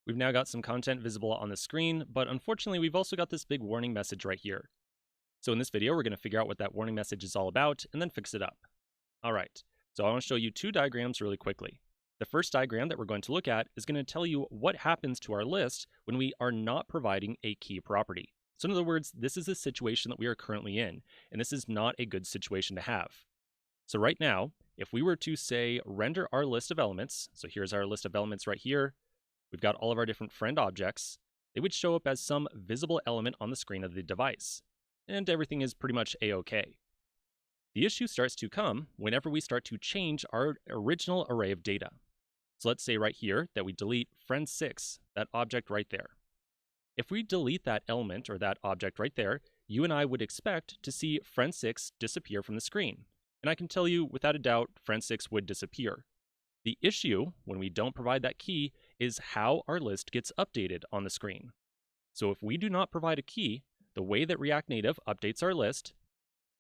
We've now got some content visible on the screen, but unfortunately we've also got this big warning message right here. So in this video, we're going to figure out what that warning message is all about and then fix it up. All right, so I want to show you two diagrams really quickly. The first diagram that we're going to look at is going to tell you what happens to our list when we are not providing a key property. So in other words, this is the situation that we are currently in, and this is not a good situation to have. So right now, if we were to say render our list of elements, so here's our list of elements right here, we've got all of our different friend objects, they would show up as some visible element on the screen of the device, and everything is pretty much a-okay. The issue starts to come whenever we start to change our original array of data. So let's say right here that we delete friend6, that object right there. If we delete that element or that object right there, you and I would expect to see friend6 disappear from the screen. And I can tell you without a doubt, friend6 would disappear. The issue when we don't provide that key is how our list gets updated on the screen. So if we do not provide a key, the way that React Native updates our list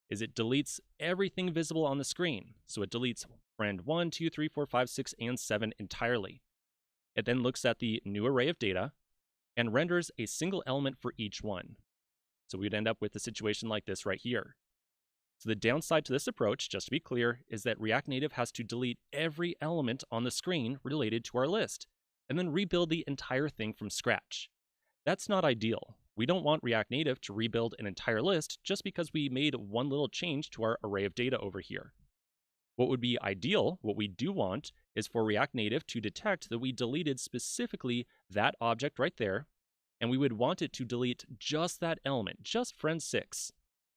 is it deletes everything visible on the screen. So it deletes friend 1, 2, 3, 4, 5, 6, and 7 entirely. It then looks at the new array of data and renders a single element for each one. So we'd end up with a situation like this right here. So the downside to this approach, just to be clear, is that React Native has to delete every element on the screen related to our list, and then rebuild the entire thing from scratch. That's not ideal. We don't want React Native to rebuild an entire list just because we made one little change to our array of data over here. What would be ideal, what we do want, is for React Native to detect that we deleted specifically that object right there, and we would want it to delete just that element, just friend6,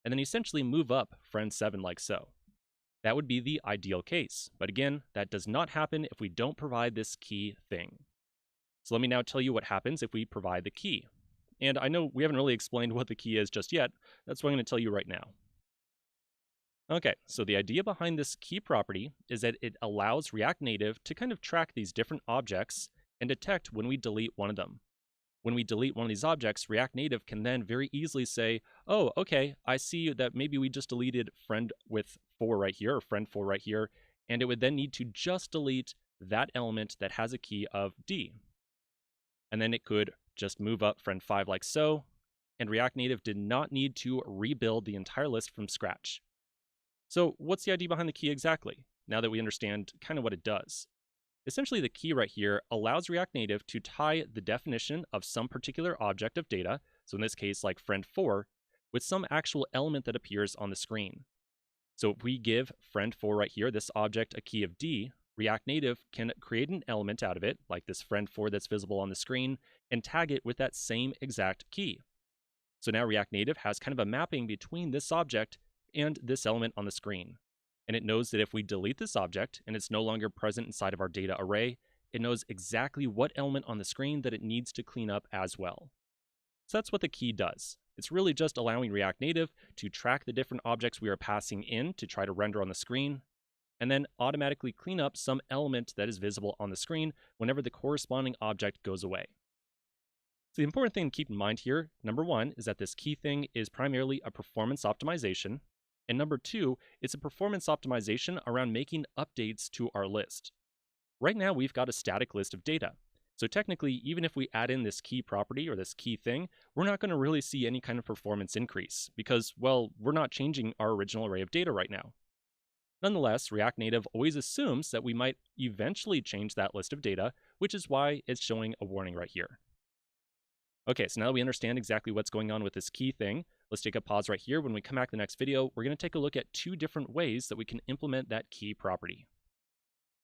and then essentially move up friend7 like so. That would be the ideal case, but again, that does not happen if we don't provide this key thing. So let me now tell you what happens if we provide the key. And I know we haven't really explained what the key is just yet, that's what I'm going to tell you right now. Okay, so the idea behind this key property is that it allows React Native to kind of track these different objects and detect when we delete one of them. When we delete one of these objects, React Native can then very easily say, oh, okay, I see that maybe we just deleted friend with 4 right here, or friend 4 right here, and it would then need to just delete that element that has a key of D. And then it could just move up friend 5 like so, and React Native did not need to rebuild the entire list from scratch. So what's the idea behind the key exactly, now that we understand kind of what it does? Essentially, the key right here allows React Native to tie the definition of some particular object of data, so in this case like friend 4, with some actual element that appears on the screen. So if we give friend 4 right here, this object, a key of D, React Native can create an element out of it, like this friend 4 that's visible on the screen, and tag it with that same exact key. So now React Native has kind of a mapping between this object and this element on the screen. And it knows that if we delete this object and it's no longer present inside of our data array, it knows exactly what element on the screen that it needs to clean up as well. So that's what the key does. It's really just allowing React Native to track the different objects we are passing in to try to render on the screen, and then automatically clean up some element that is visible on the screen whenever the corresponding object goes away. So the important thing to keep in mind here, number one, is that this key thing is primarily a performance optimization. And number two, it's a performance optimization around making updates to our list. Right now, we've got a static list of data. So technically, even if we add in this key property or this key thing, we're not going to really see any kind of performance increase because, well, we're not changing our original array of data right now. Nonetheless, React Native always assumes that we might eventually change that list of data, which is why it's showing a warning right here. Okay, so now that we understand exactly what's going on with this key thing, let's take a pause right here. When we come back to the next video, we're going to take a look at two different ways that we can implement that key property.